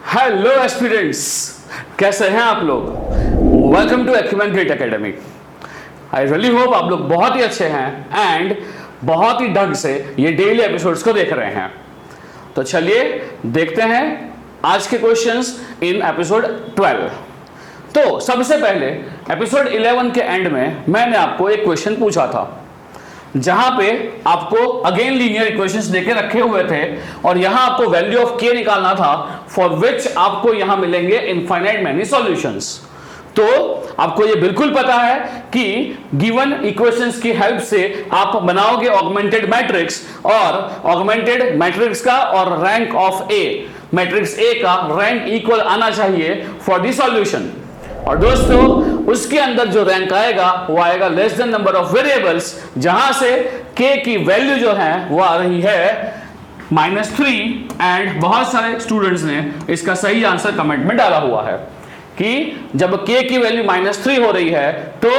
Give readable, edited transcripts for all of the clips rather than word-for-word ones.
Hello aspirants, कैसे हैं आप लोग। Welcome to acumen great academy. I really hope आप लोग बहुत ही अच्छे हैं एंड बहुत ही ढंग से ये डेली एपिसोड्स को देख रहे हैं। तो चलिए देखते हैं आज के क्वेश्चंस इन एपिसोड 12। तो सबसे पहले एपिसोड 11 के एंड में मैंने आपको एक क्वेश्चन पूछा था जहां पे आपको अगेन लीनियर इक्वेशंस देके रखे हुए थे और यहां आपको वैल्यू ऑफ के निकालना था, फॉर विच आपको यहां मिलेंगे इनफाइनाइट मैनी सॉल्यूशंस। तो आपको ये बिल्कुल पता है कि गिवन इक्वेशंस की हेल्प से आप बनाओगे ऑगमेंटेड मैट्रिक्स और ऑगमेंटेड मैट्रिक्स का और rank of A, matrix A का रैंक इक्वल आना चाहिए फॉर द सॉल्यूशन। और दोस्तों उसके अंदर जो रैंक आएगा वो आएगा less than number of variables, जहां से k की वैल्यू जो है वो आ रही है -3। एंड बहुत सारे स्टूडेंट्स ने इसका सही आंसर कमेंट में डाला हुआ है कि जब k की वैल्यू -3 हो रही है तो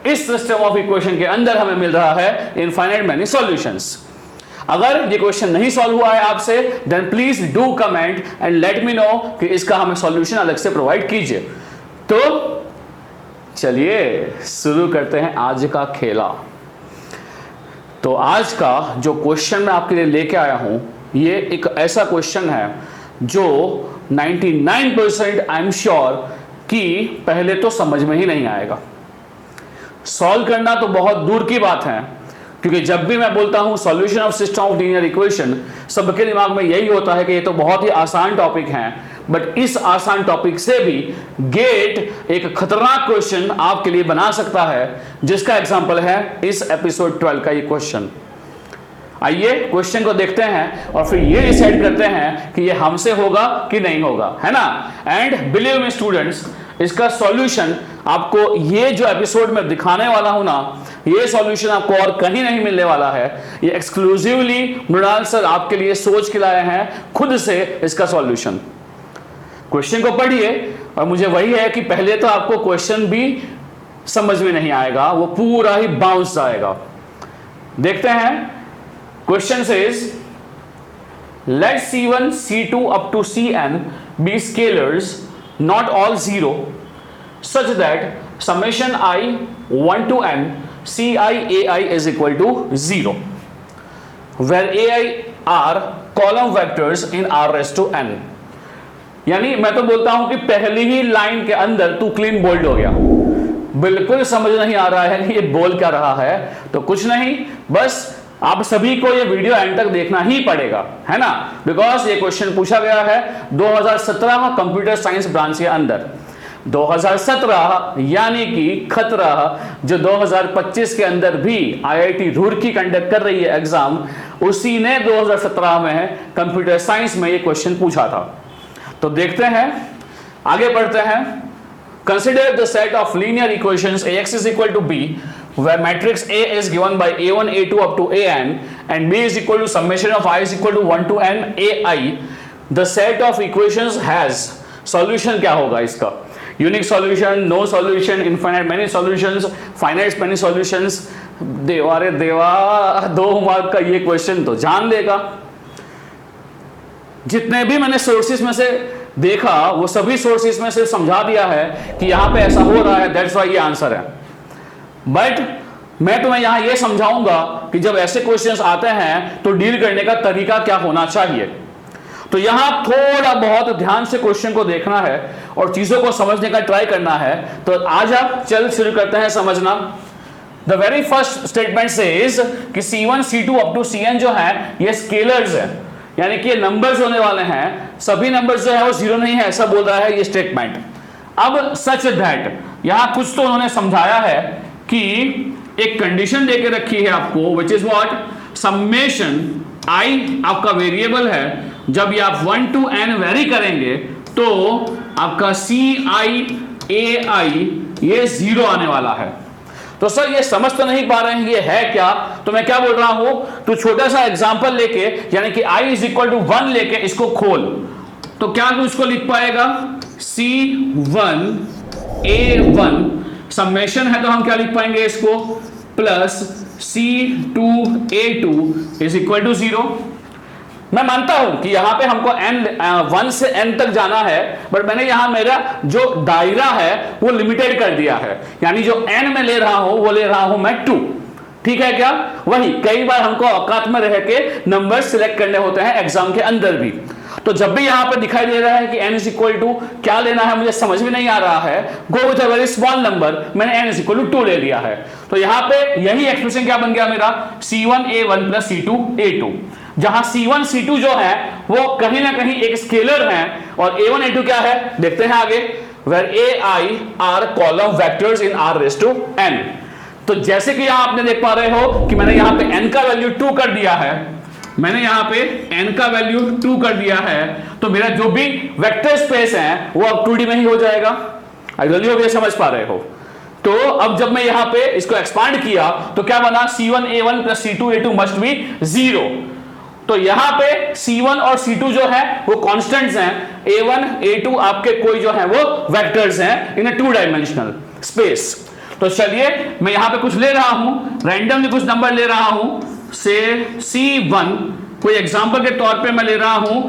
इस सिस्टम ऑफ इक्वेशन के अंदर हमें मिल रहा है इनफाइनाइट मैनी सॉल्यूशंस। अगर ये क्वेश्चन नहीं सॉल्व हुआ है आपसे, then please do comment and let me know कि इसका हमें सॉल्यूशन अलग से प्रोवाइड कीजिए। तो चलिए शुरू करते हैं आज का खेला। तो आज का जो क्वेश्चन मैं आपके लिए लेके आया हूं, ये एक ऐसा क्वेश्चन है जो 99% आई एम श्योर कि पहले तो समझ में ही नहीं आएगा। सॉल्व करना तो बहुत दूर की बात है, क्योंकि जब भी मैं बोलता हूं solution of system of linear equation, सबके दिमाग में यही होता है कि ये तो बहुत ही आसान टॉपिक है। बट इस आसान टॉपिक से भी गेट एक खतरनाक क्वेश्चन आपके लिए बना सकता है, जिसका एग्जांपल है इस एपिसोड 12 का ये क्वेश्चन। आइए क्वेश्चन को देखते हैं और फिर ये डिसाइड करते हैं कि ये हमसे होगा कि नहीं होगा, है ना। एंड बिलीव मी स्टूडेंट्स, इसका सॉल्यूशन आपको ये जो एपिसोड में दिखाने वाला हूं ना, ये सॉल्यूशन आपको और कहीं नहीं मिलने वाला है। ये एक्सक्लूसिवली मृणाल सर आपके लिए सोच के लाए हैं खुद से इसका सॉल्यूशन। क्वेश्चन को पढ़िए और मुझे वही है कि पहले तो आपको क्वेश्चन भी समझ में नहीं आएगा, वो पूरा ही बाउंस आएगा। देखते हैं question says late C1 C2 up to Cn be scalars not all zero such that summation I 1 to n Ci Ai is equal to 0 where Ai are column vectors in R raised to n। यानी मैं तो बोलता हूं कि पहली ही line के अंदर तू क्लीन बोल्ड हो गया, बिल्कुल समझ नहीं आ रहा है कि ये बोल क्या रहा है। तो कुछ नहीं, बस आप सभी को ये वीडियो एंड तक देखना ही पड़ेगा, है ना, बिकॉज ये क्वेश्चन पूछा गया है 2017 कंप्यूटर साइंस ब्रांच के अंदर। 2017 यानी कि खतरा, जो 2025 के अंदर भी IIT रुड़की कंडक्ट कर रही है एग्जाम, उसी ने 2017 में कंप्यूटर साइंस में ये क्वेश्चन पूछा था। तो देखते हैं, आगे बढ़ते हैं। Consider the set of linear equations Ax is equal to B where matrix A is given by A1 A2 up to An and B is equal to summation of I is equal to 1 to n Ai। the set of equations has solution क्या होगा इसका, unique solution, no solution, infinite many solutions, finite many solutions. देवा रे देवा, 2 mark का ये question तो जान लेगा। जितने भी मैंने सोर्सेस में से देखा वो सभी सोर्सेस में से समझा दिया है कि यहां पे ऐसा हो रहा है, दैट्स व्हाई ये आंसर है। बट मैं तुम्हें यहां ये समझाऊंगा कि जब ऐसे क्वेश्चंस आते हैं तो डील करने का तरीका क्या होना चाहिए। तो यहां थोड़ा बहुत ध्यान से क्वेश्चन को देखना है और चीजों को समझने का ट्राई करना है। तो आज आप चल शुरू करते हैं समझना। The very first statement says कि C1 C2 up to Cn जो है ये स्केलर्स है, यानी कि ये नंबर्स होने वाले हैं, सभी नंबर्स जो है वो जीरो नहीं है, ऐसा बोल रहा है ये स्टेटमेंट। अब सच दैट यहां कुछ तो उन्होंने समझाया है कि एक कंडीशन देके रखी है आपको, विच इज व्हाट, समेशन आई आपका वेरिएबल है, जब ये आप 1 to n वेरी करेंगे तो आपका Ci Ai ये 0 आने वाला है। तो सर ये समझ तो नहीं पा रहे हैं ये है क्या, तो मैं क्या बोल रहा हूं, तो छोटा सा एग्जांपल लेके यानी कि I is equal to 1 लेके इसको खोल, तो क्या तू इसको लिख पाएगा, C1 A1 समेशन है तो हम क्या लिख पाएंगे इसको, plus C2 A2 is equal to 0। मैं मानता हूं कि यहां पे हमको n 1 से n तक जाना है, बट मैंने यहां मेरा जो दायरा है वो लिमिटेड कर दिया है, यानी जो n में ले रहा हूं वो ले रहा हूं मैं 2। ठीक है क्या? वही कई बार हमको औकात में रह के नंबर सिलेक्ट करने होते हैं एग्जाम के अंदर भी। तो जब भी यहां पे दिखाई दे रहा है कि n इज इक्वल टू क्या लेना है मुझे समझ में नहीं आ रहा है, go with a very small number, मैंने n इज इक्वल टू 2 ले लिया है। तो यहां पे यही एक्सप्रेशन क्या बन गया मेरा, c1a1 प्लस c2a2, जहां c1 c2 जो है वो कहीं ना कहीं एक स्केलर है और a1 a2 क्या है देखते हैं आगे, where ai are column vectors in r raised to n। तो जैसे कि यहां आपने देख पा रहे हो कि मैंने यहां पे n का वैल्यू 2 कर दिया है, मैंने यहां पे n का वैल्यू 2 कर दिया है, तो मेरा जो भी वेक्टर स्पेस है वो अब 2D में ही हो जाएगा। आई रियली होप ये समझ पा रहे हो। तो अब जब मैं यहां पे इसको एक्सपांड किया तो क्या बना, c1a1 plus c2a2 must be 0। तो यहां पे c1 और c2 जो है वो कांस्टेंट्स हैं, a1 a2 आपके कोई जो है वो वेक्टर्स हैं इन अ 2 डायमेंशनल स्पेस। तो चलिए मैं यहां पे कुछ ले रहा हूं, रैंडमली कुछ नंबर ले रहा हूं, से c1 कोई एग्जांपल के तौर पे मैं ले रहा हूं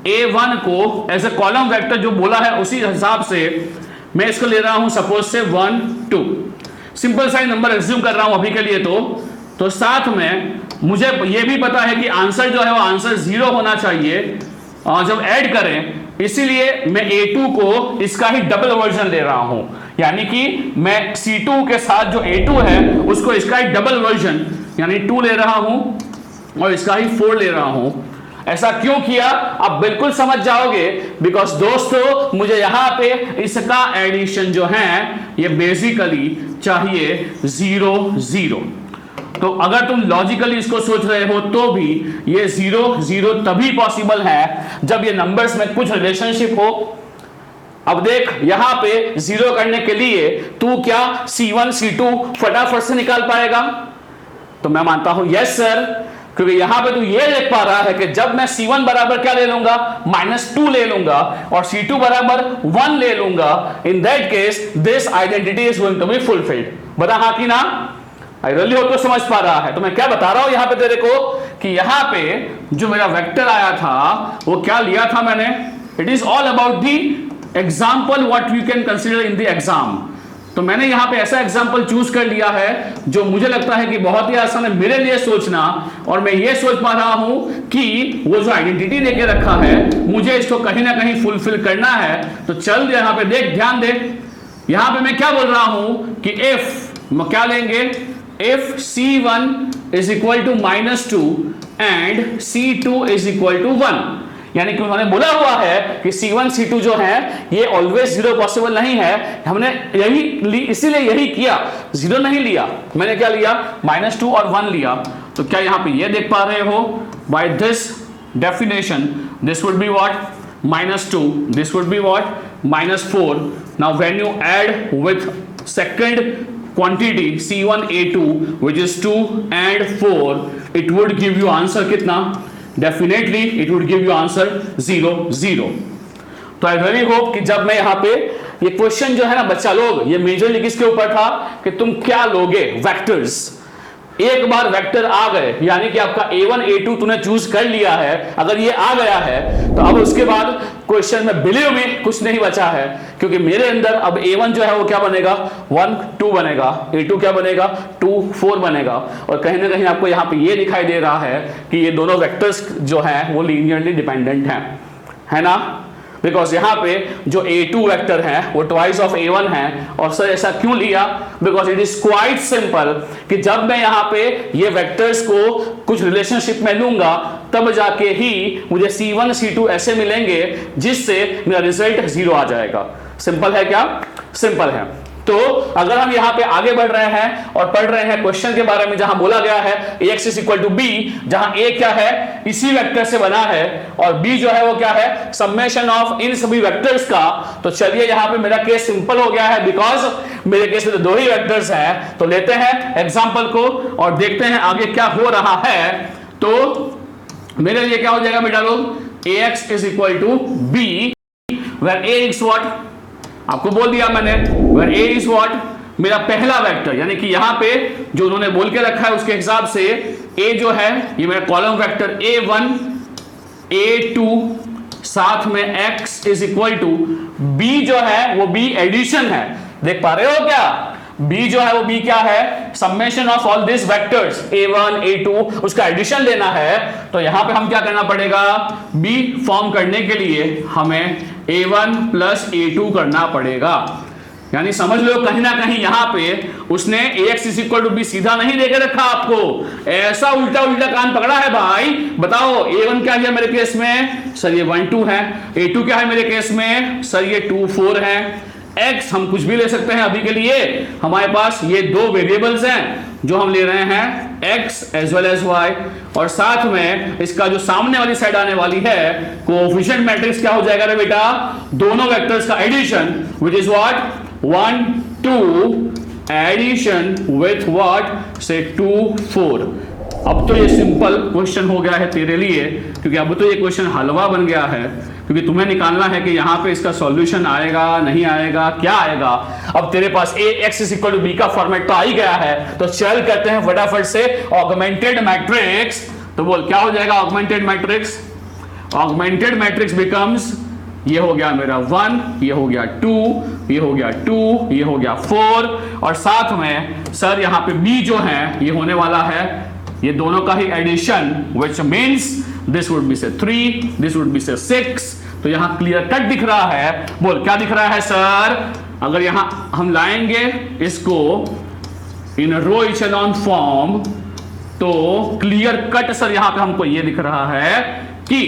a1 को एज ए कॉलम वेक्टर जो बोला है उसी हिसाब से मैं इसको ले रहा हूं सपोज से 1 2, सिंपल साइज नंबर एज्यूम कर रहा हूं अभी के लिए। तो साथ में मुझे ये भी पता है कि आंसर जो है वो आंसर 0 होना चाहिए जब ऐड करें, इसीलिए मैं a2 को इसका ही डबल वर्जन ले रहा हूं, यानी कि मैं c2 के साथ जो a2 है उसको इसका ही डबल वर्जन यानी 2 ले रहा हूं और इसका ही 4 ले रहा हूं। ऐसा क्यों किया आप बिल्कुल समझ जाओगे, बिकॉज दोस्तों मुझे यहां पे इसका एडिशन जो है ये बेसिकली चाहिए 0 0। तो अगर तुम लॉजिकली इसको सोच रहे हो तो भी ये 0 0 तभी पॉसिबल है जब ये नंबर्स में कुछ रिलेशनशिप हो। अब देख यहां पे 0 करने के लिए तू क्या c1 c2 फटाफट से निकाल पाएगा? तो मैं मानता हूं यस सर, क्योंकि यहां पे तू ये देख पा रहा है कि जब मैं c1 बराबर क्या ले लूंगा, -2 ले लूंगा और c2 बराबर 1 ले लूंगा, in that case this identity is going to be fulfilled. बता हाँ कि ना? आई रियली होप तो समझ पा रहा है। तो मैं क्या बता रहा हूं यहां पे तेरे को कि यहां पे जो मेरा वेक्टर आया था वो क्या लिया था मैंने, it is all about the example what you can consider in the exam. तो मैंने यहां पे ऐसा एग्जाम्पल चूज कर लिया है जो मुझे लगता है कि बहुत ही आसान है मेरे लिए सोचना, और मैं ये सोच पा रहा हूं कि वो जो आइडेंटिटी लेके रखा है मुझे इसको कहीं ना कहीं फुलफिल करना है। तो चल यहां पे देख, ध्यान दे, यहां पे मैं क्या बोल रहा हूं कि इफ क्या लेंगे, if c1 is equal to -2 and c2 is equal to 1, यानी कि उन्होंने बोला हुआ है कि c1 c2 जो है ये ऑलवेज 0 पॉसिबल नहीं है। हमने यही इसीलिए यही किया, 0 नहीं लिया, मैंने क्या लिया -2 और 1 लिया। तो क्या यहां पे ये देख पा रहे हो, by this definition this would be what, -2, this would be what, -4। now when you add with second quantity c1a2 which is 2 and 4, it would give you answer कितना, definitely it would give you answer 0 0। तो आई really hope कि जब मैं यहाँ पे ये question जो है ना बच्चा लोग, ये मेजरली किसके ऊपर था कि तुम क्या लोगे, वेक्टर्स। एक बार वेक्टर आ गए यानी कि आपका a1 a2 तूने चूज कर लिया है, अगर ये आ गया है तो अब उसके बाद क्वेश्चन में बिलीव में कुछ नहीं बचा है, क्योंकि मेरे अंदर अब a1 जो है वो क्या बनेगा, 1 2 बनेगा, a2 क्या बनेगा, 2 4 बनेगा। और कहीं ना कहीं आपको यहाँ पे ये दिखाई दे रहा है कि ये दोनों वेक्टर्स जो हैं वो लीनियरली डिपेंडेंट हैं, है ना, बिकॉज यहाँ पे जो a2 वेक्टर है वो ट्वाइस ऑफ a1 है। और सर ऐसा क्यों लिया, because it is quite simple कि जब मैं यहाँ पे ये वेक्टर्स को कुछ रिलेशनशिप में लूंगा तब जाके ही मुझे c1 c2 ऐसे मिलेंगे जिससे मेरा रिजल्ट 0 आ जाएगा। सिंपल है क्या? सिंपल है। तो अगर हम यहाँ पे आगे बढ़ रहे हैं और पढ़ रहे हैं क्वेश्चन के बारे में जहां बोला गया है ax is equal to b, जहां a क्या है इसी वेक्टर से बना है और b जो है वो क्या है समेशन ऑफ इन सभी वेक्टर्स का। तो चलिए यहाँ पे मेरा केस सिंपल हो गया है, बिकॉज मेरे केस में तो 2 ही वेक्टर्स हैं। तो लेते हैं एग्जाम्पल को और देखते हैं आगे क्या हो रहा है। तो मेरे लिए क्या हो जाएगा बेटा लोग, ax is equal to b where a is what, आपको बोल दिया मैंने, where a is what, मेरा पहला वेक्टर, यानी कि यहां पे जो उन्होंने बोल के रखा है उसके हिसाब से a जो है ये मेरा कॉलम वेक्टर a1 A2 साथ में x is equal to b जो है वो b एडिशन है। देख पा रहे हो क्या? b जो है वो b क्या है? Summation of all this vectors a1 a2 उसका एडिशन लेना है। तो यहां पे हम क्या करना पड़ेगा? b फॉर्म करने के लिए हमें a1 प्लस a2 करना पड़ेगा। यानी समझ लो कहीं ना कहीं यहां पे उसने ax is equal to b सीधा नहीं देकर रखा आपको, ऐसा उल्टा उल्टा कान पकड़ा है भाई। बताओ a1 क्या है मेरे केस में? सर ये 1 2 है। a2 क्या है मेरे केस में? सर ये 2 4 है। x हम कुछ भी ले सकते हैं अभी के लिए, हमारे पास ये दो वेरिएबल्स हैं जो हम ले रहे हैं x as well as y, और साथ में इसका जो सामने वाली साइड आने वाली है कोएफिशिएंट मैट्रिक्स क्या हो जाएगा रे बेटा? दोनों वेक्टर्स का addition which is what 1 2 addition with what से 2 4। अब तो ये सिंपल क्वेश्चन हो गया है तेरे लिए, क्योंकि अब तो ये क्वेश्चन हलवा बन गया है, क्योंकि तुम्हें निकालना है कि यहाँ पे इसका सॉल्यूशन आएगा नहीं आएगा, क्या आएगा। अब तेरे पास ax is equal to b का फॉर्मेट तो आ ही गया है, तो चल करते हैं फटाफट से ऑगमेंटेड मैट्रिक्स। तो बोल क्या हो जाएगा augmented matrix? Augmented matrix becomes, ये हो गया मेरा 1, ये हो गया 2, ये हो गया 2, ये हो गया 4, और साथ में सर यहाँ पे b जो है ये होने वाला है ये दोनों का ही addition, which means this would be say 3, this would be say 6। तो यहां क्लियर कट दिख रहा है। बोल क्या दिख रहा है सर? अगर यहां हम लाएंगे इसको इन रो इचेलॉन फॉर्म तो क्लियर कट सर यहां पे हमको ये दिख रहा है कि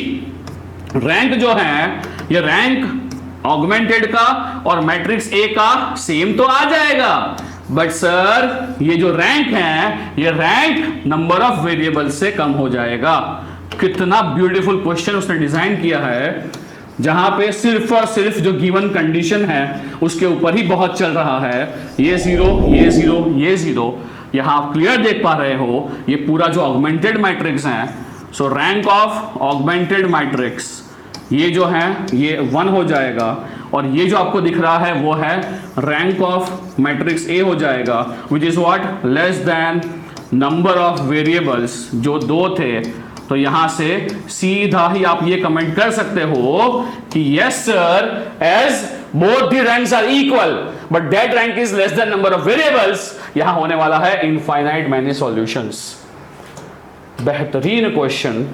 रैंक जो है ये रैंक ऑगमेंटेड का और मैट्रिक्स ए का सेम तो आ जाएगा, बट सर ये जो रैंक है ये रैंक नंबर ऑफ वेरिएबल से कम हो जाएगा। कितना ब्यूटीफुल क्वेश्चन उसने डिजाइन किया है, जहां पे सिर्फ और सिर्फ जो गिवन कंडीशन है उसके ऊपर ही बहुत चल रहा है। ये 0 ये 0 ये 0, यहां आप क्लियर देख पा रहे हो ये पूरा जो ऑगमेंटेड मैट्रिक्स है। सो रैंक ऑफ ऑगमेंटेड मैट्रिक्स ये जो है ये 1 हो जाएगा, और ये जो आपको दिख रहा है वो है रैंक ऑफ मैट्रिक्स ए हो जाएगा, विच is what less than number of variables जो 2 थे। तो यहां से सीधा ही आप ये कमेंट कर सकते हो कि yes sir, as both the ranks are equal but that rank is less than number of variables, यहां होने वाला है इनफाइनाइट मैनी सॉल्यूशंस। बेहतरीन क्वेश्चन,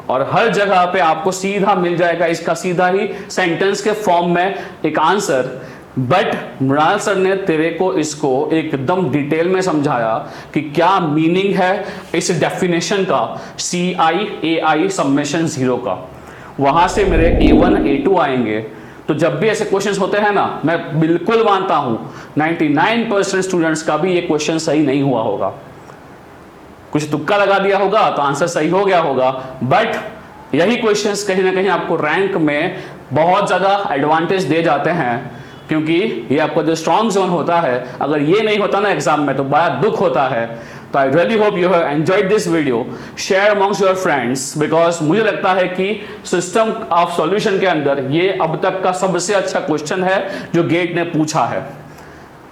और हर जगह पे आपको सीधा मिल जाएगा इसका सीधा ही सेंटेंस के फॉर्म में एक आंसर। बट मृणाल सर ने तेरे को इसको एकदम डिटेल में समझाया कि क्या मीनिंग है इस डेफिनेशन का, CI AI समेशन 0 का। वहां से मेरे A1 A2 आएंगे। तो जब भी ऐसे क्वेश्चंस होते हैं ना, मैं बिल्कुल मानता हूं 99% स्टूडेंट्स का भी ये क्वेश्चन सही नहीं हुआ होगा, कुछ तुक्का लगा दिया होगा तो आंसर सही हो गया होगा, बट यही क्वेश्चंस कहीं ना कहीं आपको रैंक में बहुत ज्यादा एडवांटेज दे जाते हैं, क्योंकि ये आपका जो स्ट्रॉन्ग जोन होता है, अगर ये नहीं होता ना एग्जाम में तो बड़ा दुख होता है। तो आई really hope you have enjoyed this video, share amongst your friends, because मुझे लगता है कि सिस्टम ऑफ सॉल्यूशन के अंदर ये अब तक का सबसे अच्छा क्वेश्चन है जो गेट ने पूछा है।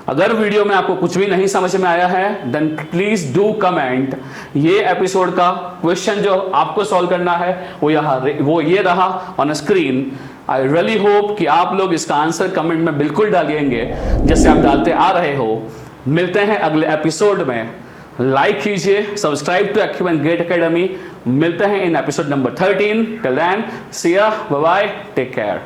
अगर वीडियो में आपको कुछ भी नहीं समझ में आया है देन प्लीज डू कमेंट। ये एपिसोड का क्वेश्चन जो आपको सॉल्व करना है वो ये रहा on screen. I really hope कि आप लोग इसका आंसर कमेंट में बिल्कुल डालिएंगे जैसे आप डालते आ रहे हो। मिलते हैं अगले एपिसोड में, लाइक कीजिए, subscribe to acumen gate academy. मिलते हैं in episode number 13। Till then see ya, bye bye, take care.